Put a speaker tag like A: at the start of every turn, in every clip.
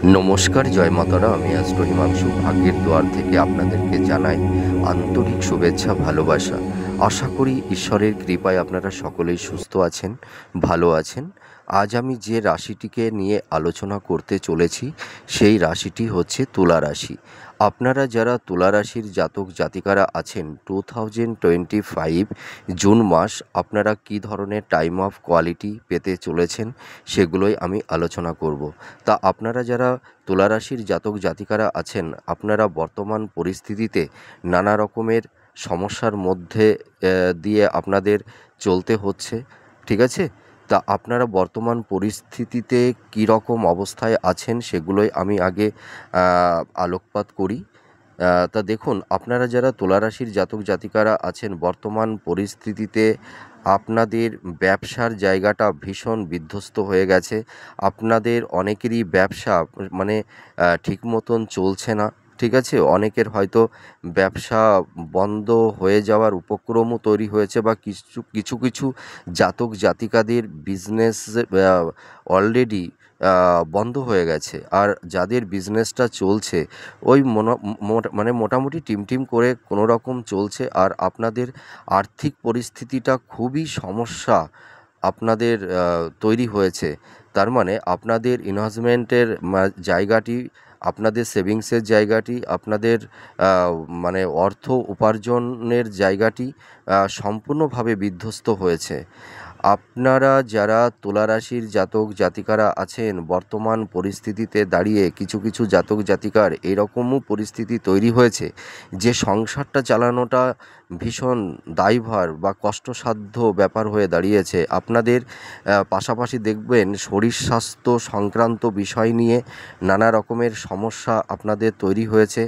A: নমস্কার, জয় মাতারা। আমি অ্যাস্ট্রো হিমাংশু ভাগ্যের দুয়ার থেকে আপনাদেরকে জানাই আন্তরিক শুভেচ্ছা, ভালোবাসা। আশা করি ঈশ্বরের কৃপায় আপনারা সকলেই সুস্থ আছেন, ভালো আছেন। আজ আমি যে রাশিটিকে নিয়ে আলোচনা করতে চলেছি সেই রাশিটি হচ্ছে তুলা রাশি। আপনারা যারা তুলা রাশির জাতক জাতিকারা আছেন 2025 জুন মাস আপনারা কী ধরনের টাইম অফ কোয়ালিটি পেতে চলেছেন সেগুলোই আমি আলোচনা করব। তা আপনারা যারা তুলা রাশির জাতক জাতিকারা আছেন, আপনারা বর্তমান পরিস্থিতিতে নানা রকমের সমস্যার মধ্যে দিয়ে আপনাদের চলতে হচ্ছে, ঠিক আছে? তা আপনারা বর্তমান পরিস্থিতিতে কী রকম অবস্থায় আছেন সেগুলোই আমি আগে আলোকপাত করি। তা দেখুন, আপনারা যারা তুলা রাশির জাতক জাতিকারা আছেন বর্তমান পরিস্থিতিতে আপনাদের ব্যবসার জায়গাটা ভীষণ বিধ্বস্ত হয়ে গেছে। আপনাদের অনেকেরই ব্যবসা মানে ঠিক মতন চলছে না, ঠিক আছে? অনেকের হয়তো ব্যবসা বন্ধ হয়ে যাওয়ার উপক্রমও তৈরি হয়েছে, বা কিছু কিছু কিছু জাতক জাতিকাদের বিজনেস অলরেডি বন্ধ হয়ে গেছে। আর যাদের বিজনেসটা চলছে ওই মানে মোটামুটি টিমটিম করে কোনো রকম চলছে। আর আপনাদের আর্থিক পরিস্থিতিটা খুবই সমস্যা আপনাদের তৈরি হয়েছে। তার মানে আপনাদের ইনভেস্টমেন্টের জায়গাটি, আপনাদের সেভিংসের জায়গাটি, আপনাদের মানে অর্থ উপার্জনের জায়গাটি সম্পূর্ণভাবে বিধ্বস্ত হয়েছে। আপনারা যারা তুলা রাশির জাতক জাতিকারা আছেন বর্তমান পরিস্থিতিতে দাঁড়িয়ে কিছু কিছু জাতক জাতিকার এরকমও পরিস্থিতি তৈরি হয়েছে যে সংসারটা চালানোটা ভীষণ দায়ভার বা কষ্টসাধ্য ব্যাপার হয়ে দাঁড়িয়েছে। আপনাদের পাশাপাশি দেখবেন শরীর স্বাস্থ্য সংক্রান্ত বিষয় নিয়ে নানা রকমের সমস্যা আপনাদের তৈরি হয়েছে।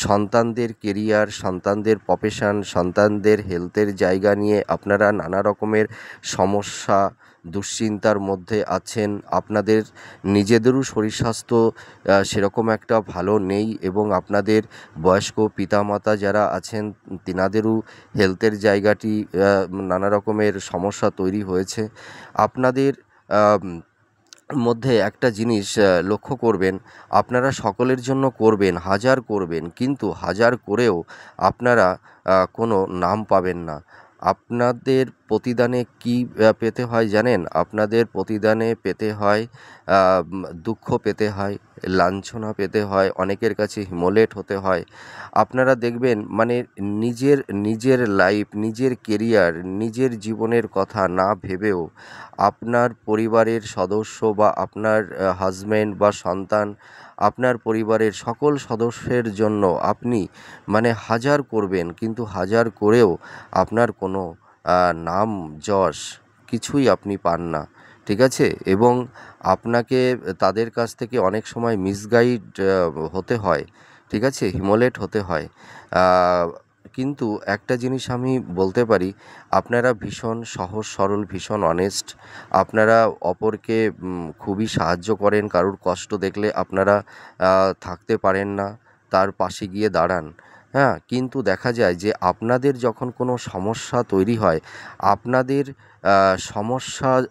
A: সন্তানদের কেরিয়ার, সন্তানদের প্রফেশন, সন্তানদের হেলথের জায়গা নিয়ে আপনারা নানা রকমের সমস্যা, দুশ্চিন্তার মধ্যে আছেন। আপনাদের নিজেদেরও শরীর স্বাস্থ্য সেরকম একটা ভালো নেই, এবং আপনাদের বয়স্ক পিতামাতা যারা আছেন তিনাদেরও হেলথের জায়গাটি নানা রকমের সমস্যা তৈরি হয়েছে। আপনাদের মধ্যে একটা জিনিস লক্ষ্য করবেন, আপনারা সকলের জন্য করবেন, হাজার করবেন, কিন্তু হাজার করেও আপনারা কোনো নাম পাবেন না। আপনাদের প্রতিদানে কি পেতে হয় জানেন? আপনাদের প্রতিদানে পেতে হয় দুঃখ পেতে হয়, লাঞ্ছনা পেতে হয়, অনেকের কাছে হিমোলেট হতে হয়। আপনারা দেখবেন মানে নিজের নিজের লাইফ, নিজের কেরিয়ার, নিজের জীবনের কথা না ভেবেও আপনার পরিবারের সদস্য বা আপনার হাজব্যান্ড বা সন্তান, আপনার পরিবারের সকল সদস্যের জন্য আপনি মানে হাজার করবেন, কিন্তু হাজার করেও আপনার কোনো নাম যশ কিছুই আপনি পান না, ঠিক আছে? এবং আপনাকে তাদের কাছ থেকে অনেক সময় মিসগাইড হতে হয়, ঠিক আছে? হিমোলেট হতে হয়। কিন্তু একটা জিনিস আমি বলতে পারি, আপনারা ভীষণ সহজ সরল, ভীষণ অনেস্ট। আপনারা অপরকে খুবই সাহায্য করেন। কারুর কষ্ট দেখলে আপনারা থাকতে পারেন না, তার পাশে গিয়ে দাঁড়ান। হ্যাঁ, কিন্তু দেখা যায় যে আপনাদের যখন কোনো সমস্যা তৈরি হয়, আপনাদের সমস্যার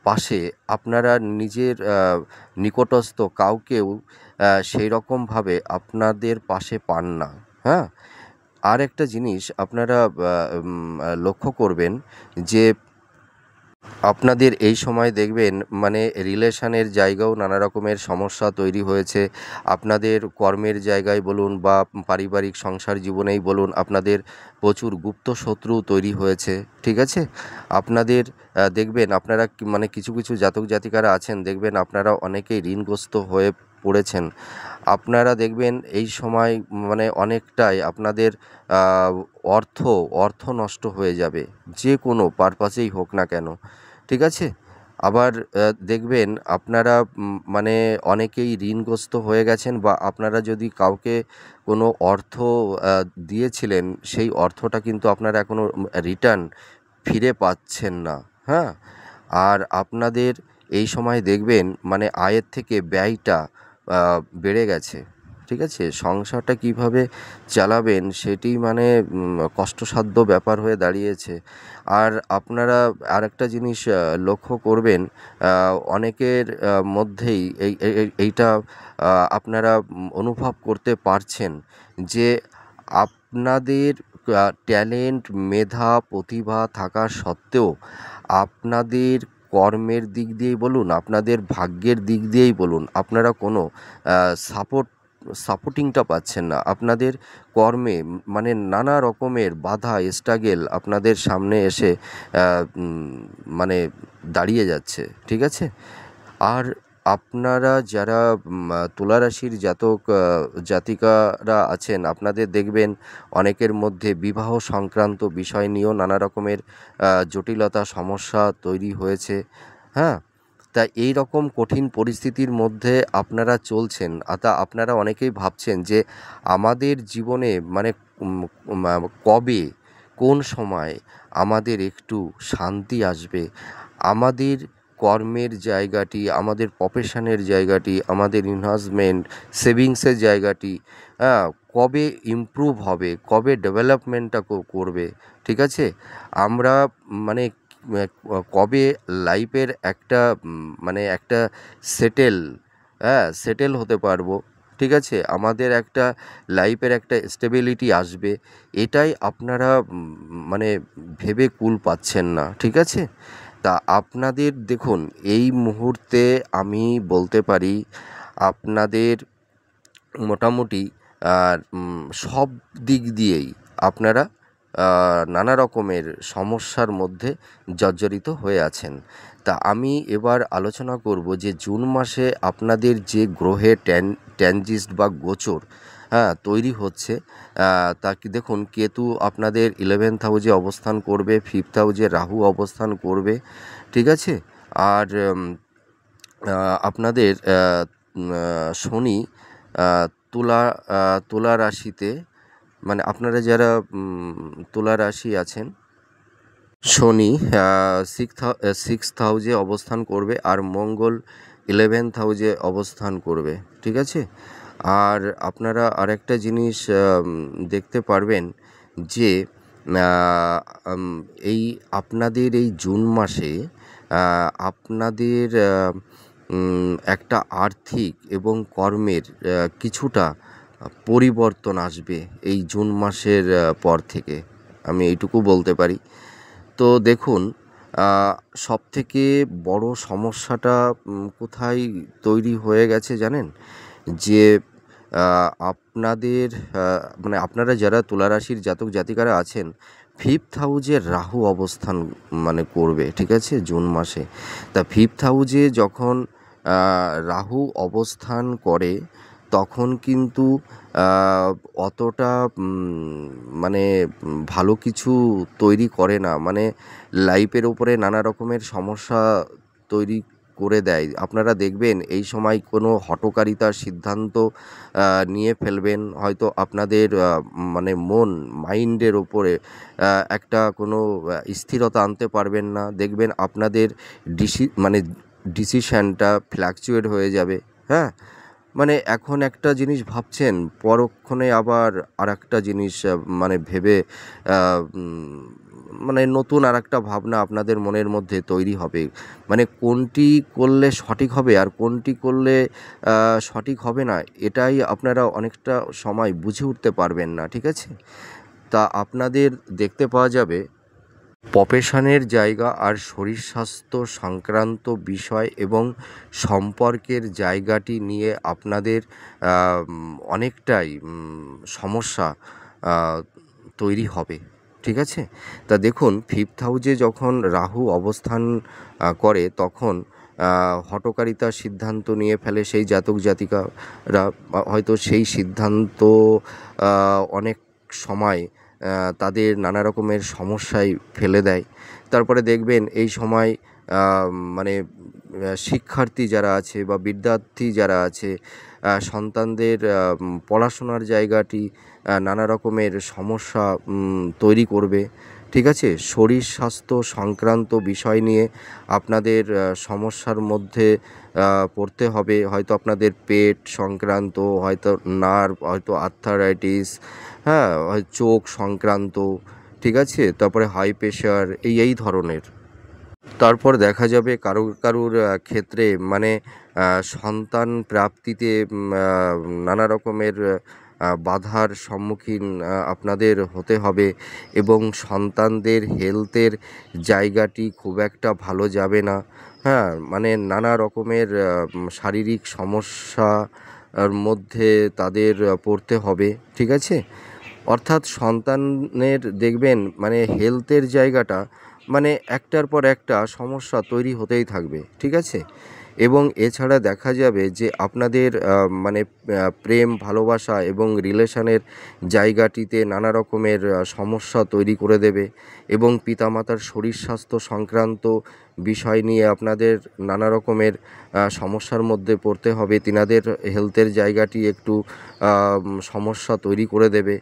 A: পাশে আপনারা নিজের নিকটস্থ কাউকেও সেই রকমভাবে আপনাদের পাশে পান না। হ্যাঁ, আর একটা জিনিস আপনারা লক্ষ্য করবেন যে আপনাদের এই সময় দেখবেন মানে রিলেশনের জায়গাও নানা রকমের সমস্যা তৈরি হয়েছে। আপনাদের কর্মের জায়গায় বলুন বা পারিবারিক সংসার জীবনেই বলুন, আপনাদের প্রচুর গুপ্ত শত্রু তৈরি হয়েছে, ঠিক আছে? আপনাদের দেখবেন আপনারা মানে কিছু কিছু জাতক জাতিকারা আছেন, দেখবেন আপনারা অনেকেই ঋণগ্রস্ত হয়ে পড়েছেন। আপনারা দেখবেন এই সময় মানে অনেকটাই আপনাদের আহ, অর্থ অর্থ নষ্ট হয়ে যাবে, যে কোনো পারপাসেই হোক না কেন, ঠিক আছে? আবার দেখবেন আপনারা মানে অনেকেই ঋণগ্রস্ত হয়ে গেছেন, বা আপনারা যদি কাউকে কোনো অর্থ দিয়েছিলেন সেই অর্থটা কিন্তু আপনারা এখনও রিটার্ন ফিরে পাচ্ছেন না। হ্যাঁ, আর আপনাদের এই সময় দেখবেন মানে আয়ের থেকে ব্যয়টা বেড়ে গেছে, ঠিক আছে? সংসারটা কিভাবে চালাবেন সেটি মানে কষ্টসাধ্য ব্যাপার হয়ে দাঁড়িয়েছে। আর আপনারা আরেকটা জিনিস লক্ষ্য করবেন, অনেকের মধ্যেই এইটা আপনারা অনুভব করতে পারছেন যে আপনাদের ট্যালেন্ট, মেধা, প্রতিভা থাকা সত্ত্বেও আপনাদের কর্মের দিক দিয়েই বলুন, আপনাদের ভাগ্যের দিক দিয়েই বলুন, আপনারা কোনো সাপোর্টিংটা পাচ্ছেন না। আপনাদের কর্মে মানে নানা রকমের বাধা, স্ট্রাগেল আপনাদের সামনে এসে মানে দাঁড়িয়ে যাচ্ছে, ঠিক আছে? আর আপনারা যারা তুলা রাশির জাতক জাতিকারা আছেন, আপনাদের দেখবেন অনেকের মধ্যে বিবাহ সংক্রান্ত বিষয় নিয়েও নানা রকমের জটিলতা, সমস্যা তৈরি হয়েছে, হ্যাঁ? তা এই রকম কঠিন পরিস্থিতির মধ্যে আপনারা চলছেন। তা আপনারা অনেকেই ভাবছেন যে আমাদের জীবনে মানে কবে, কোন সময় আমাদের একটু শান্তি আসবে? আমাদের কর্মের জায়গাটি, আমাদের প্রফেশনের জায়গাটি, আমাদের ইনভেস্টমেন্ট, সেভিংসের জায়গাটি, হ্যাঁ, কবে ইমপ্রুভ হবে? কবে ডেভেলপমেন্টটা করবে? ঠিক আছে? আমরা মানে কবে লাইফের একটা মানে একটা সেটেল, হ্যাঁ, সেটেল হতে পারবো, ঠিক আছে? আমাদের একটা লাইফের একটা স্টেবিলিটি আসবে, এটাই আপনারা মানে ভেবে কুল পাচ্ছেন না, ঠিক আছে? তা আপনাদের দেখুন, এই মুহূর্তে আমি বলতে পারি আপনাদের মোটামুটি সব দিক দিয়েই আপনারা নানা রকমের সমস্যার মধ্যে জর্জরিত হয়ে আছেন। তা আমি এবার আলোচনা করব যে জুন মাসে আপনাদের যে গ্রহে ট্রানজিট বা গোচর, হ্যাঁ, তৈরি হচ্ছে, তা কি দেখুন, কেতু আপনাদের 11th হাউসে অবস্থান করবে, 5th হাউসে রাহু অবস্থান করবে, ঠিক আছে? আর আপনাদের শনি তুলা তুলা রাশিতে, মানে আপনারা যারা তুলা রাশি আছেন, শনি সিক্সথ হাউসে অবস্থান করবে, আর মঙ্গল 11th হাউসে অবস্থান করবে, ঠিক আছে? আর আপনারা আরেকটা জিনিস দেখতে পারবেন যে এই আপনাদের এই জুন মাসে আপনাদের একটা আর্থিক এবং কর্মের কিছুটা পরিবর্তন আসবে এই জুন মাসের পর থেকে, আমি এইটুকু বলতে পারি। তো দেখুন, সবথেকে বড় সমস্যাটা কোথায় তৈরি হয়ে গেছে জানেন? যে আপনাদের মানে আপনারা যারা তুলা রাশির জাতক জাতিকারা আছেন, 5th হাউসে রাহু অবস্থান মানে করবে, ঠিক আছে, জুন মাসে। তা 5th হাউসে যখন রাহু অবস্থান করে তখন কিন্তু অতটা মানে ভালো কিছু তৈরি করে না, মানে লাইফের উপরে নানা রকমের সমস্যা তৈরি করে দেয়। আপনারা দেখবেন এই সময় কোনো হঠকারিতার সিদ্ধান্ত নিয়ে ফেলবেন, হয়তো আপনাদের মানে মাইন্ডের ওপরে একটা কোনো স্থিরতা আনতে পারবেন না। দেখবেন আপনাদের মানে ডিসিশানটা ফ্ল্যাকচুয়েট হয়ে যাবে, হ্যাঁ? মানে এখন একটা জিনিস ভাবছেন, পরক্ষণে আবার আরেকটা জিনিস মানে ভেবে মানে নতুন আরেকটা ভাবনা আপনাদের মনের মধ্যে তৈরি হবে। মানে কোনটি করলে সঠিক হবে আর কোনটি করলে সঠিক হবে না, এটাই আপনারা অনেকটা সময় বুঝে উঠতে পারবেন না, ঠিক আছে? তা আপনাদের দেখতে পাওয়া যাবে প্রফেশনের জায়গা আর শরীর স্বাস্থ্য সংক্রান্ত বিষয় এবং সম্পর্কের জায়গাটি নিয়ে আপনাদের অনেকটাই সমস্যা তৈরি হবে, ঠিক আছে? তা দেখুন, 5th হাউসে যখন রাহু অবস্থান করে তখন হঠকারিতার সিদ্ধান্ত নিয়ে ফেলে সেই জাতক জাতিকারা, হয়তো সেই সিদ্ধান্ত অনেক সময় তাদের নানা রকমের সমস্যায় ফেলে দেয়। তারপরে দেখবেন এই সময় মানে শিক্ষার্থী যারা আছে বা বিদ্যার্থী যারা আছে, সন্তানদের পড়াশোনার জায়গাটি নানা রকমের সমস্যা তৈরি করবে, ঠিক আছে? শরীর স্বাস্থ্য সংক্রান্ত বিষয় নিয়ে আপনাদের সমস্যার মধ্যে পড়তে হবে। হয়তো আপনাদের পেট সংক্রান্ত, হয়তো নার্ভ, হয়তো আর্থারাইটিস, হ্যাঁ? চোখ সংক্রান্ত, ঠিক আছে? তারপরে হাই প্রেশার এই ধরনের। তারপর দেখা যাবে কারুর ক্ষেত্রে মানে সন্তান প্রাপ্তিতে নানা রকমের বাধার সম্মুখীন আপনাদের হতে হবে এবং সন্তানদের হেলথের জায়গাটি খুব একটা ভালো যাবে না। হ্যাঁ? মানে নানা রকমের শারীরিক সমস্যার মধ্যে তাদের পড়তে হবে। ঠিক আছে? অর্থাৎ সন্তানের দেখবেন মানে হেলথের জায়গাটা মানে একটার পর একটা সমস্যা তৈরি হতেই থাকবে। ঠিক আছে? এবং এছাড়া দেখা যাবে যে আপনাদের মানে প্রেম ভালোবাসা এবং রিলেশনের জায়গাটিতে নানা রকমের সমস্যা তৈরি করে দেবে এবং পিতামাতার শরীর স্বাস্থ্য সংক্রান্ত বিষয় নিয়ে আপনাদের নানা রকমের সমস্যার মধ্যে পড়তে হবে। তিনাদের হেলথের জায়গাটি একটু সমস্যা তৈরি করে দেবে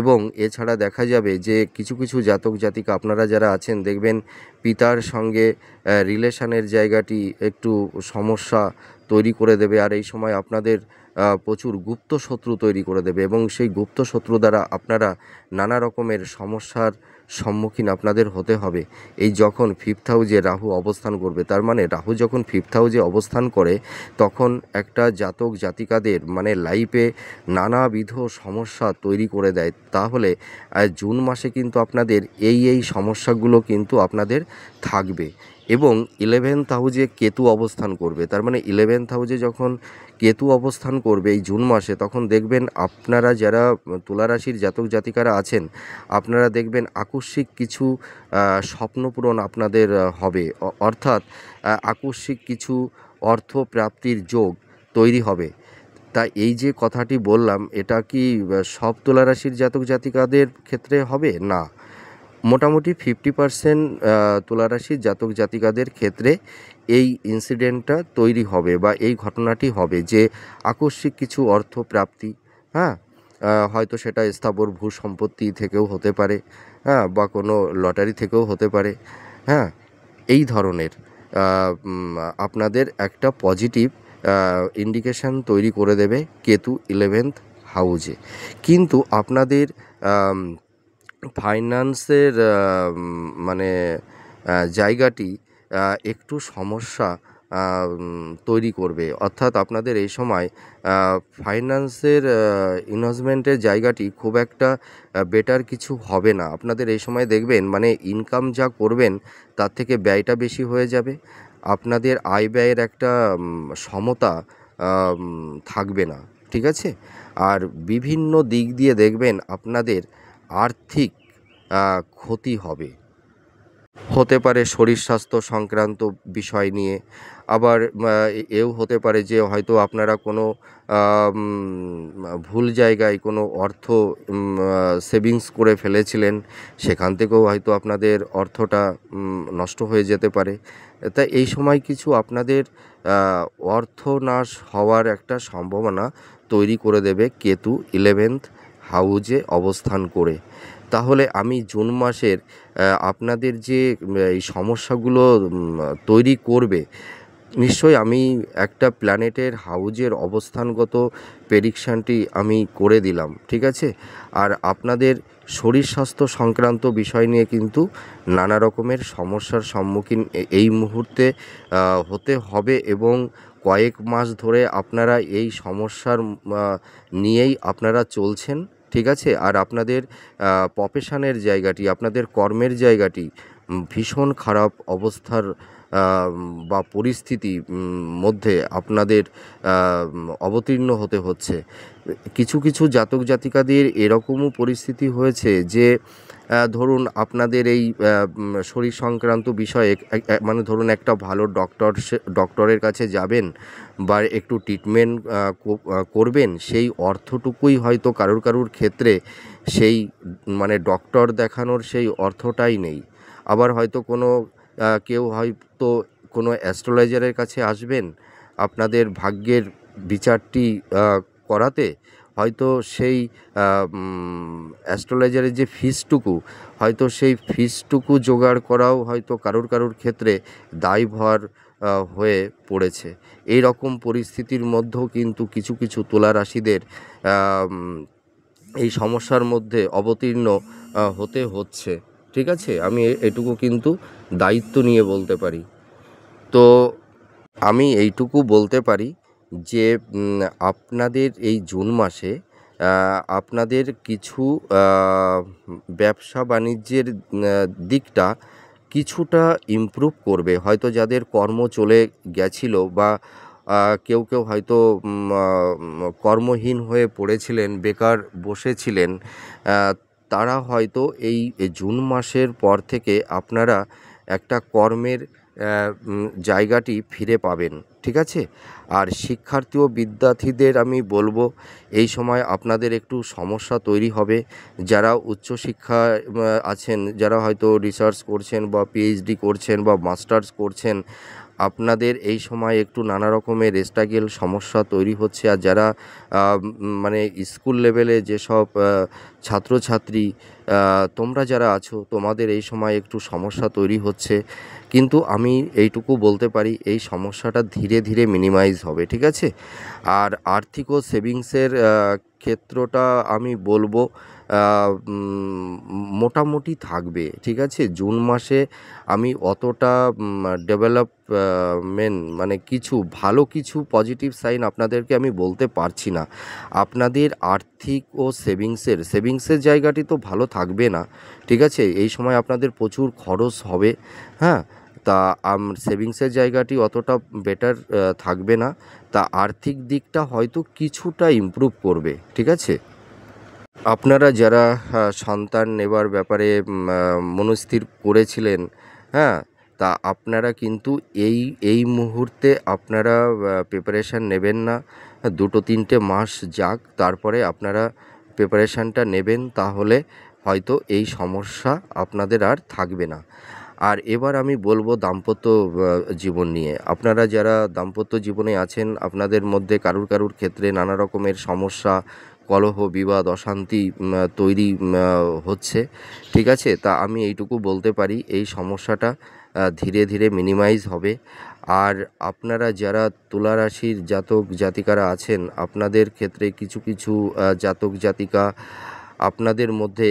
A: এবং এছাড়া দেখা যাবে যে কিছু জাতক জাতিকা আপনারা যারা আছেন দেখবেন পিতার সঙ্গে রিলেশনের জায়গাটি একটু সমস্যা তৈরি করে দেবে। আর এই সময় আপনাদের প্রচুর গুপ্ত শত্রু তৈরি করে দেবে এবং সেই গুপ্ত শত্রু দ্বারা আপনারা নানা রকমের সমস্যার সম্মুখীন আপনাদের হতে হবে। এই যখন 5th হাউজে রাহু অবস্থান করবে, তার মানে রাহু যখন 5th হাউজে অবস্থান করে তখন একটা জাতক জাতিকাদের মানে লাইফে নানাবিধ সমস্যা তৈরি করে দেয়। তাহলে জুন মাসে কিন্তু আপনাদের এই সমস্যাগুলো কিন্তু আপনাদের থাকবে এবং 11th হাউজে কেতু অবস্থান করবে। তার মানে 11th হাউজে যখন কেতু অবস্থান করবে এই জুন মাসে, তখন দেখবেন আপনারা যারা তুলা রাশির জাতক জাতিকারা আছেন আপনারা দেখবেন আকস্মিক কিছু স্বপ্ন পূরণ আপনাদের হবে। অর্থাৎ আকস্মিক কিছু অর্থ প্রাপ্তির যোগ তৈরি হবে। তা এই যে কথাটি বললাম এটা কি সব তুলা রাশির জাতক জাতিকাদের ক্ষেত্রে হবে? না, মোটামুটি 50% তুলা রাশির জাতক জাতিকাদের ক্ষেত্রে এই ইনসিডেন্টটা তৈরি হবে বা এই ঘটনাটি হবে যে আকস্মিক কিছু অর্থ প্রাপ্তি। হ্যাঁ? হয়তো সেটা স্থাবর ভূ সম্পত্তি থেকেও হতে পারে, হ্যাঁ? বা কোনো লটারি থেকেও হতে পারে। হ্যাঁ? এই ধরনের আপনাদের একটা পজিটিভ ইন্ডিকেশান তৈরি করে দেবে কেতু 11th হাউজে। কিন্তু আপনাদের ফাইন্যান্সের মানে জায়গাটি একটু সমস্যা তৈরি করবে। অর্থাৎ আপনাদের এই সময় ফাইন্যান্সের ইনভেস্টমেন্টের জায়গাটি খুব একটা বেটার কিছু হবে না। আপনাদের এই সময় দেখবেন মানে ইনকাম যা করবেন তার থেকে ব্যয়টা বেশি হয়ে যাবে। আপনাদের আয় ব্যয়ের একটা সমতা থাকবে না। ঠিক আছে? আর বিভিন্ন দিক দিয়ে দেখবেন আপনাদের আর্থিক ক্ষতি হবে। হতে পারে শরীর স্বাস্থ্য সংক্রান্ত বিষয় নিয়ে। আবার এও হতে পারে যে হয়তো আপনারা কোনো ভুল জায়গায় কোনো অর্থ সেভিংস করে ফেলেছিলেন, সেখান থেকেও হয়তো আপনাদের অর্থটা নষ্ট হয়ে যেতে পারে। তাই এই সময় কিছু আপনাদের অর্থনাশ হওয়ার একটা সম্ভাবনা তৈরি করে দেবে কেতু 11th হাউজে অবস্থান করে। তাহলে আমি জুন মাসের আপনাদের যে এই সমস্যাগুলো তৈরি করবে, নিশ্চয়ই আমি একটা প্ল্যানেটের হাউজের অবস্থানগত প্রেডিকশানটি আমি করে দিলাম। ঠিক আছে? আর আপনাদের শরীর স্বাস্থ্য সংক্রান্ত বিষয় নিয়ে কিন্তু নানা রকমের সমস্যার সম্মুখীন এই মুহূর্তে হতে হবে এবং কয়েক মাস ধরে আপনারা এই সমস্যার নিয়েই আপনারা চলছেন। ঠিক আছে? আর আপনাদের প্রফেশনের জায়গাটি, আপনাদের কর্মের জায়গাটি ভীষণ খারাপ অবস্থার বা পরিস্থিতি মধ্যে আপনাদের অবতীর্ণ হতে হচ্ছে। কিছু জাতক জাতিকাদের এরকমও পরিস্থিতি হয়েছে যে ধরুন আপনাদের এই শরীর সংক্রান্ত বিষয়ে মানে ধরুন একটা ভালো ডক্টরের কাছে যাবেন বা একটু ট্রিটমেন্ট করবেন, সেই অর্থটুকুই হয়তো কারুর ক্ষেত্রে সেই মানে ডক্টর দেখানোর সেই অর্থটাই নেই। আবার হয়তো কোনো কেউ হয়তো কোনো অ্যাস্ট্রোলজারের কাছে আসবেন আপনাদের ভাগ্যের বিচারটি করাতে। হয়তো সেই অ্যাস্ট্রোলজারের যে ফিসটুকু, হয়তো সেই ফিসটুকু জোগাড় করাও হয়তো কারোর ক্ষেত্রে দায়ভার হয়ে পড়েছে। এই রকম পরিস্থিতির মধ্যেও কিন্তু কিছু তুলা রাশিদের এই সমস্যার মধ্যে অবতীর্ণ হতে হচ্ছে। ঠিক আছে, আমি এটুকু কিন্তু দায়িত্ব নিয়ে বলতে পারি। তো আমি এইটুকু বলতে পারি যে আপনাদের এই জুন মাসে আপনাদের কিছু ব্যবসা বাণিজ্যের দিকটা কিছুটা ইমপ্রুভ করবে। হয়তো যাদের কর্ম চলে গেছিলো বা কেউ হয়তো কর্মহীন হয়ে পড়েছিলেন, বেকার বসেছিলেন, তারা হয়তো এই জুন মাসের পর থেকে আপনারা একটা কর্মের জায়গাটি ফিরে পাবেন। ঠিক আছে? আর শিক্ষার্থী ও বিদ্যার্থীদের আমি বলবো, এই সময় আপনাদের একটু সমস্যা তৈরি হবে। যারা উচ্চশিক্ষায় আছেন, যারা হয়তো রিসার্চ করছেন বা পিএইচডি করছেন বা মাস্টার্স করছেন, আপনাদের এই সময় একটু নানা রকমের স্ট্রাগল সমস্যা তৈরি হচ্ছে। আর যারা মানে স্কুল লেভেলে যেসব ছাত্রছাত্রী তোমরা যারা আছো, তোমাদের এই সময় একটু সমস্যা তৈরি হচ্ছে। কিন্তু আমি এইটুকু বলতে পারি, এই সমস্যাটা ধীরে ধীরে মিনিমাইজ হবে। ঠিক আছে? আর আর্থিক ও সেভিংসের ক্ষেত্রটা আমি বলবো মোটামুটি থাকবে। ঠিক আছে? জুন মাসে আমি অতটা ডেভেলপমেন্ট মানে ভালো কিছু পজিটিভ সাইন আপনাদেরকে আমি বলতে পারছি না। আপনাদের আর্থিক ও সেভিংসের জায়গাটি তো ভালো থাকবে না। ঠিক আছে? এই সময় আপনাদের প্রচুর খরচ হবে। হ্যাঁ? তা সেভিংসের জায়গাটি অতটা বেটার থাকবে না। তা আর্থিক দিকটা হয়তো কিছুটা ইমপ্রুভ করবে। ঠিক আছে? আপনারা যারা সন্তান নেবার ব্যাপারে মনস্থির করেছিলেন, হ্যাঁ? তা আপনারা কিন্তু এই মুহূর্তে আপনারা প্রিপারেশান নেবেন না। 2-3টে মাস যাক, তারপরে আপনারা প্রিপারেশানটা নেবেন, তাহলে হয়তো এই সমস্যা আপনাদের আর থাকবে না। আর এবার আমি বলবো দাম্পত্য জীবন নিয়ে। আপনারা যারা দাম্পত্য জীবনে আছেন, আপনাদের মধ্যে কারুর ক্ষেত্রে নানা রকমের সমস্যা, কলহ, বিবাদ, অশান্তি তৈরি হচ্ছে। ঠিক আছে? তা আমি এইটুকু বলতে পারি, এই সমস্যাটা ধীরে ধীরে মিনিমাইজ হবে। আর আপনারা যারা তুলা রাশির জাতক জাতিকারা আছেন, আপনাদের ক্ষেত্রে কিছু জাতক জাতিকা, আপনাদের মধ্যে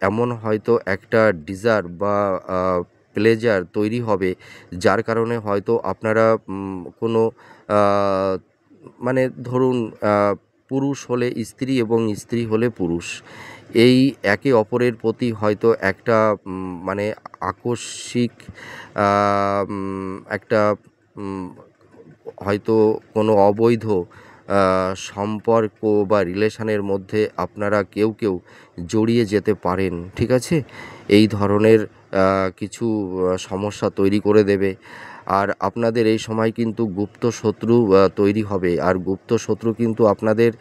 A: এমন হয়তো একটা ডিজায়ার বা প্লেজার তৈরি হবে, যার কারণে হয়তো আপনারা কোনো মানে ধরুন, পুরুষ হলে স্ত্রী এবং স্ত্রী হলে পুরুষ, এই একে অপরের প্রতি হয়তো একটা মানে আকস্মিক একটা হয়তো কোনো অবৈধ সম্পর্ক বা রিলেশনের মধ্যে আপনারা কেউ জড়িয়ে যেতে পারেন। ঠিক আছে? এই ধরনের কিছু সমস্যা তৈরি করে দেবে। আর আপনাদের এই সময় কিন্তু গুপ্ত শত্রু তৈরি হবে। আর গুপ্ত শত্রু কিন্তু আপনাদের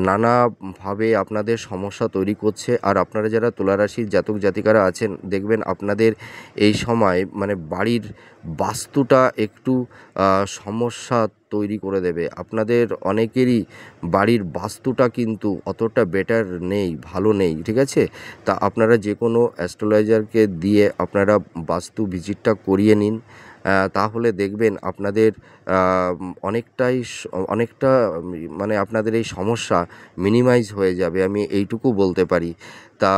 A: নানাভাবে আপনাদের সমস্যা তৈরি করছে। আর আপনারা যারা তুলা রাশির জাতক জাতিকারা আছেন, দেখবেন আপনাদের এই সময় মানে বাড়ির বাস্তুটা একটু সমস্যা তৈরি করে দেবে। আপনাদের অনেকেরই বাড়ির বাস্তুটা কিন্তু অতটা বেটার নেই, ভালো নেই। ঠিক আছে? তা আপনারা যে কোনো অ্যাস্ট্রোলজারকে দিয়ে আপনারা বাস্তু ভিজিটটা করিয়ে নিন। তাহলে দেখবেন আপনাদের অনেকটা মানে আপনাদের এই সমস্যা মিনিমাইজ হয়ে যাবে। আমি এইটুকু বলতে পারি। তা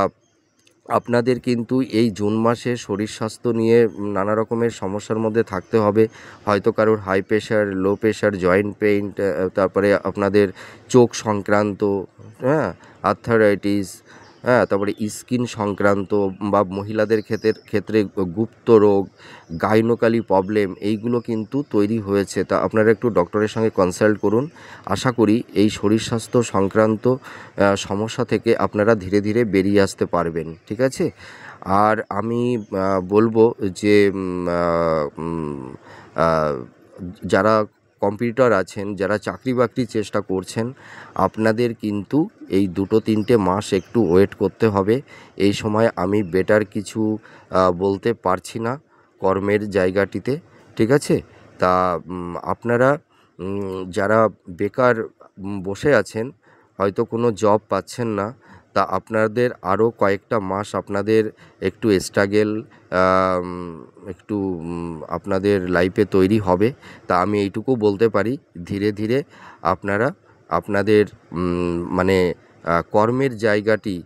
A: আপনাদের কিন্তু এই জুন মাসে শরীর স্বাস্থ্য নিয়ে নানা রকমের সমস্যার মধ্যে থাকতে হবে। হয়তো কারোর high pressure, low pressure, joint pain, তারপরে আপনাদের চোখ সংক্রান্ত, হ্যাঁ? আর্থারাইটিস, হ্যাঁ? তারপরে স্কিন সংক্রান্ত বা মহিলাদের ক্ষেত্রে গুপ্ত রোগ, গাইনোকলি প্রবলেম, এইগুলো কিন্তু তৈরি হয়েছে। তা আপনারা একটু ডক্টরের সঙ্গে কনসাল্ট করুন। আশা করি এই শরীর স্বাস্থ্য সংক্রান্ত সমস্যা থেকে আপনারা ধীরে ধীরে বেরিয়ে আসতে পারবেন। ঠিক আছে? আর আমি বলবো যে যারা কম্পিটিটর আছেন, যারা চাকরি বাকরির চেষ্টা করছেন, আপনাদের কিন্তু এই 2-3টে মাস একটু ওয়েট করতে হবে। এই সময় আমি বেটার কিছু বলতে পারছি না কর্মের জায়গাটিতে। ঠিক আছে? তা আপনারা যারা বেকার বসে আছেন, হয়তো কোনো জব পাচ্ছেন না, তা আপনাদের আরও কয়েকটা মাস আপনাদের একটু স্ট্রাগেল একটু আপনাদের লাইফে তৈরি হবে। তা আমি এইটুকু বলতে পারি, ধীরে ধীরে আপনারা আপনাদের মানে কর্মের জায়গাটি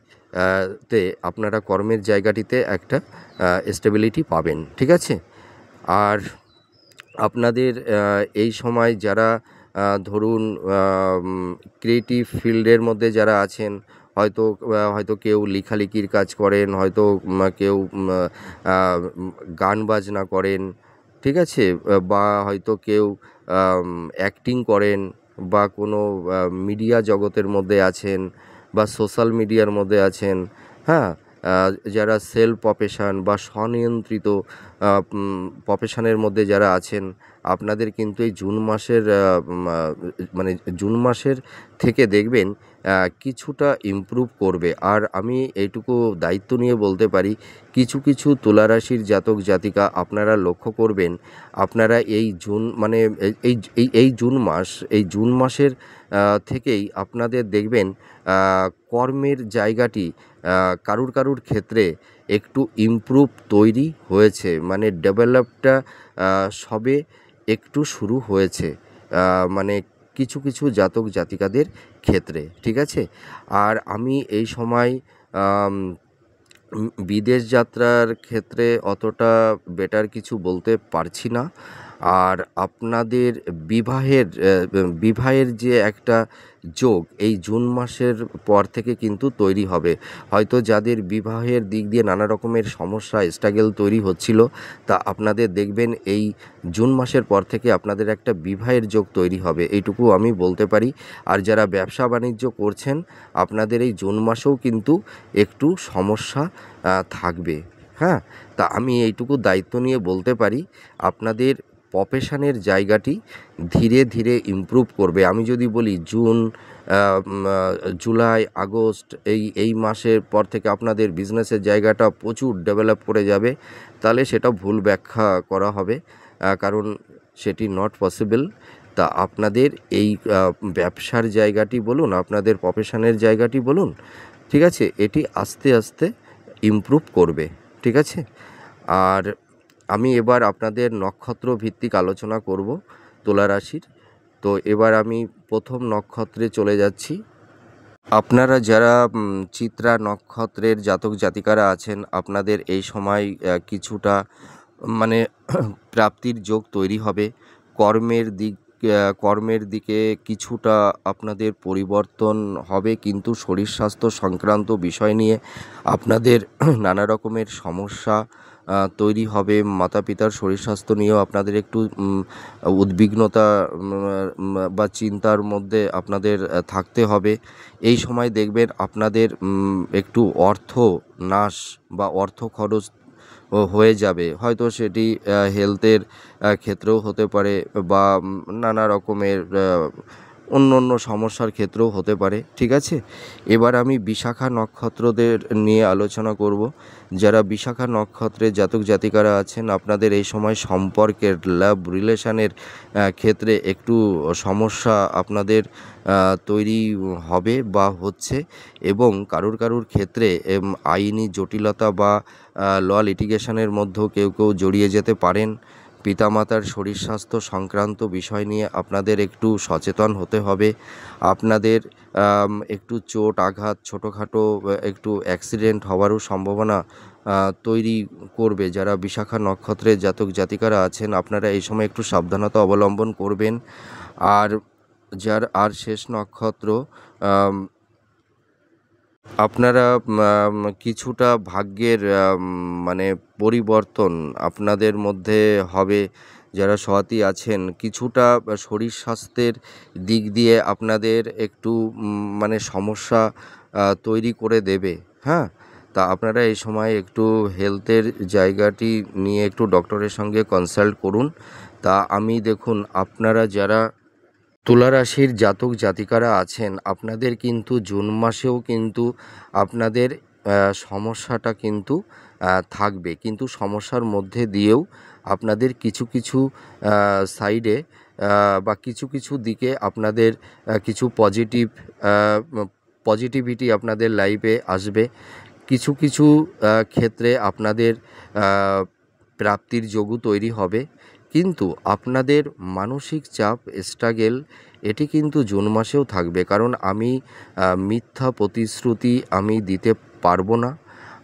A: আপনারা কর্মের জায়গাটিতে একটা স্টেবিলিটি পাবেন, ঠিক আছে? আর আপনাদের এই সময় যারা ধরুন ক্রিয়েটিভ ফিল্ডের মধ্যে যারা আছেন, হয়তো কেউ লেখালেখির কাজ করেন, হয়তো কেউ গান বাজনা করেন, ঠিক আছে? বা হয়তো কেউ অ্যাক্টিং করেন, বা কোনো মিডিয়া জগতের মধ্যে আছেন, বা সোশ্যাল মিডিয়ার মধ্যে আছেন, হ্যাঁ? যারা সেলফ প্রফেশন বা স্বনিয়ন্ত্রিত প্রফেশনের মধ্যে যারা আছেন, আপনাদের কিন্তু এই জুন মাসের মানে জুন মাসের থেকে দেখবেন কিছুটা ইমপ্রুভ করবে। আর আমি এইটুকু দায়িত্ব নিয়ে বলতে পারি, কিছু কিছু তুলা রাশির জাতক জাতিকা আপনারা লক্ষ্য করবেন, আপনারা এই জুন মানে এই জুন মাসের থেকেই আপনাদের দেখবেন কর্মের জায়গাটি কারুর ক্ষেত্রে একটু ইমপ্রুভ তৈরি হয়েছে, মানে ডেভেলপটা সবে একটু শুরু হয়েছে, মানে কিছু কিছু জাতক জাতিকাদের ক্ষেত্রে, ঠিক আছে? আর আমি এই সময় বিদেশ যাত্রার ক্ষেত্রে অতটা বেটার কিছু বলতে পারছি না। আর আপনাদের বিবাহের যে একটা যোগ এই জুন মাসের পর থেকে কিন্তু তৈরি হবে। হয়তো যাদের বিবাহের দিক দিয়ে নানা রকমের সমস্যা স্ট্রাগল তৈরি হচ্ছিল, তা আপনাদের দেখবেন এই জুন মাসের পর থেকে আপনাদের একটা বিবাহের যোগ তৈরি হবে, এইটুকু আমি বলতে পারি। আর যারা ব্যবসা বাণিজ্য করছেন, আপনাদের এই জুন মাসেও কিন্তু একটু সমস্যা থাকবে, হ্যাঁ? তা আমি এইটুকু দায়িত্ব নিয়ে বলতে পারি, আপনাদের প্রফেশনের জায়গাটি ধীরে ধীরে ইমপ্রুভ করবে। আমি যদি বলি জুন, জুলাই, আগস্ট এই মাসের পর থেকে আপনাদের বিজনেসের জায়গাটা প্রচুর ডেভেলপ করে যাবে, তাহলে সেটা ভুল ব্যাখ্যা করা হবে, কারণ সেটি নট পসিবল। তা আপনাদের এই ব্যবসার জায়গাটি বলুন, আপনাদের প্রফেশনের জায়গাটি বলুন, ঠিক আছে? এটি আস্তে আস্তে ইমপ্রুভ করবে, ঠিক আছে? আর আমি এবার আপনাদের নক্ষত্র ভিত্তিক আলোচনা করব তুলা রাশির। তো এবার আমি প্রথম নক্ষত্রে চলে যাচ্ছি। আপনারা যারা চিত্রা নক্ষত্রের জাতক জাতিকারা আছেন, আপনাদের এই সময় কিছুটা মানে প্রাপ্তির যোগ তৈরি হবে। কর্মের দিকে কিছুটা আপনাদের পরিবর্তন হবে, কিন্তু শরীর স্বাস্থ্য সংক্রান্ত বিষয় নিয়ে আপনাদের নানা রকমের সমস্যা তৈরি হবে। মাতা পিতার শরীর স্বাস্থ্য নিয়েও আপনাদের একটু উদ্বিগ্নতা বা চিন্তার মধ্যে আপনাদের থাকতে হবে। এই সময় দেখবেন আপনাদের একটু অর্থ নাশ বা অর্থ খরচ হয়ে যাবে, হয়তো সেটি হেলথের ক্ষেত্রেও হতে পারে, বা নানা রকমের অন্য সমস্যার ক্ষেত্রেও হতে পারে, ঠিক আছে? এবার আমি বিশাখা নক্ষত্রদের নিয়ে আলোচনা করব। যারা বিশাখা নক্ষত্রের জাতক জাতিকারা আছেন, আপনাদের এই সময় সম্পর্কের লাভ রিলেশনের ক্ষেত্রে একটু সমস্যা আপনাদের তৈরি হবে বা হচ্ছে, এবং কারুর ক্ষেত্রে আইনি জটিলতা বা ল লিটিগেশনের মধ্যেও কেউ জড়িয়ে যেতে পারেন। পিতামাতার শরীর স্বাস্থ্য সংক্রান্ত বিষয় নিয়ে আপনাদের একটু সচেতন হতে হবে। আপনাদের একটু চোট আঘাত ছোটোখাটো একটু অ্যাক্সিডেন্ট হওয়ারও সম্ভাবনা তৈরি করবে। যারা বিশাখা নক্ষত্রের জাতক জাতিকারা আছেন, আপনারা এই সময় একটু সাবধানতা অবলম্বন করবেন। আর শেষ নক্ষত্র, আপনারা কিছুটা ভাগ্যের মানে পরিবর্তন আপনাদের মধ্যে হবে। যারা সৎই আছেন, কিছুটা শরীর স্বাস্থ্যের দিক দিয়ে আপনাদের একটু মানে সমস্যা তৈরি করে দেবে, হ্যাঁ? তা আপনারা এই সময় একটু হেলথের জায়গাটি নিয়ে একটু ডক্টরের সঙ্গে কনসাল্ট করুন। তা আমি দেখুন, আপনারা যারা তুলা রাশির জাতক জাতিকারা আছেন, আপনাদের কিন্তু জুন মাসেও কিন্তু আপনাদের সমস্যাটা কিন্তু থাকবে, কিন্তু সমস্যার মধ্যে দিয়েও আপনাদের কিছু সাইডে বা কিছু কিছু দিকে আপনাদের কিছু পজিটিভিটি আপনাদের লাইফে আসবে। কিছু কিছু ক্ষেত্রে আপনাদের প্রাপ্তির যোগও তৈরি হবে, কিন্তু আপনাদের মানসিক চাপ স্ট্রাগেল এটি কিন্তু জুন মাসেও থাকবে। কারণ আমি মিথ্যা প্রতিশ্রুতি আমি দিতে পারবো না,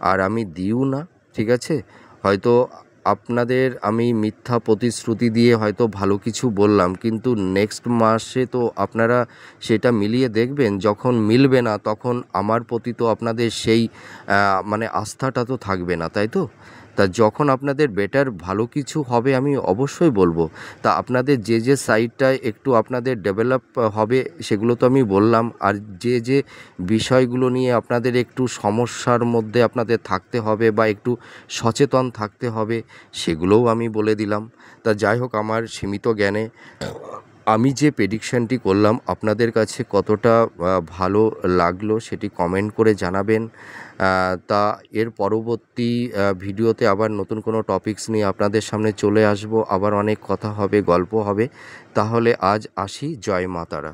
A: আর আমি দিইও না, ঠিক আছে? হয়তো আপনাদের আমি মিথ্যা প্রতিশ্রুতি দিয়ে হয়তো ভালো কিছু বললাম, কিন্তু নেক্সট মাসে তো আপনারা সেটা মিলিয়ে দেখবেন, যখন মিলবে না তখন আমার প্রতি তো আপনাদের সেই মানে আস্থাটা তো থাকবে না, তাই তো? তা যখন আপনাদের বেটার ভালো কিছু হবে আমি অবশ্যই বলবো। তা আপনাদের যে যে সাইডটায় একটু আপনাদের ডেভেলপ হবে সেগুলো তো আমি বললাম, আর যে যে বিষয়গুলো নিয়ে আপনাদের একটু সমস্যার মধ্যে আপনাদের থাকতে হবে বা একটু সচেতন থাকতে হবে সেগুলোও আমি বলে দিলাম। তা যাই হোক, আমার সীমিত জ্ঞানে আমি যে প্রেডিকশানটি করলাম আপনাদের কাছে কতটা ভালো লাগলো সেটি কমেন্ট করে জানাবেন। তা এর পরবর্তী ভিডিওতে আবার নতুন কোনো টপিকস নিয়ে আপনাদের সামনে চলে আসবো, আবার অনেক কথা হবে, গল্প হবে। তাহলে আজ আসি, জয় মা তারা।